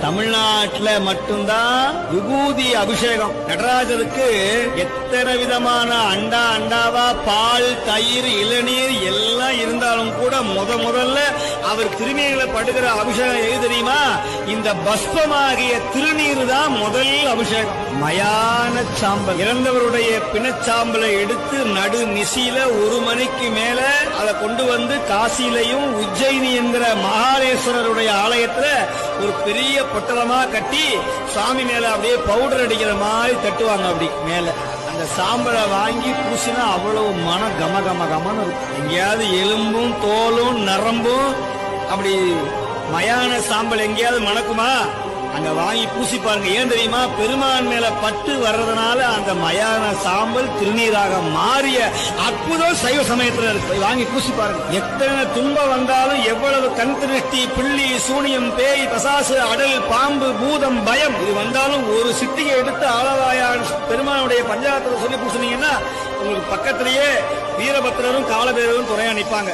தமிழ்நாட்டுல மட்டும்தான் விபூதி அபிஷேகம். நடராஜருக்கு எத்தனை விதமான அண்டாவா பால், தயிர், இளநீர் எல்லாம் இருந்தாலும் கூட முதல்ல அவர் திருநீர்ல படுகிற அபிஷேகம் எது தெரியுமா? இந்த பஸ்பமாகிய திருநீர் தான் முதல் அபிஷேகம். மயான சாம்பல், இறந்தவருடைய பிணச்சாம்பலை எடுத்து நடு நிசியில 1 மணிக்கு மேல அதை கொண்டு வந்து காசிலையும் உஜ்ஜயினி என்கிற மகாலேஸ்வரருடைய ஆலயத்துல ஒரு பெரிய பொட்டலமா கட்டி சாமி மேல அப்படியே பவுடர் அடிக்கிற மாதிரி தட்டுவாங்க. அப்படி மேல அந்த சாம்பலை வாங்கி பூசினா அவ்வளவு மனம் கமன்னு இருக்கும். எங்கேயாவது எலும்பும் தோலும் நரம்பும் அப்படி மயான சாம்பல் எங்கேயாவது மணக்குமா? அங்க வாங்கி பூசி பாருங்க. ஏன் தெரியுமா? பெருமான் மேல பட்டு வர்றதுனால அந்த மயான சாம்பல் திருநீராக மாறிய அற்புதம் சைவ சமயத்துல இருக்கு. வாங்கி பூசி பாருங்க. எத்தனை துன்பம் வந்தாலும், எவ்வளவு கண் திருஷ்டி, பிள்ளி, சூனியம், பேய், பசாசு, அடல், பாம்பு, பூதம், பயம் இது வந்தாலும் ஒரு சிட்டிகை எடுத்து ஆளவாயான் பெருமானுடைய பஞ்சாயத்துல சொல்லி பூசினீங்கன்னா உங்களுக்கு பக்கத்திலேயே வீரபத்திரரும் காலபேரரும் துணையா நிற்பாங்க.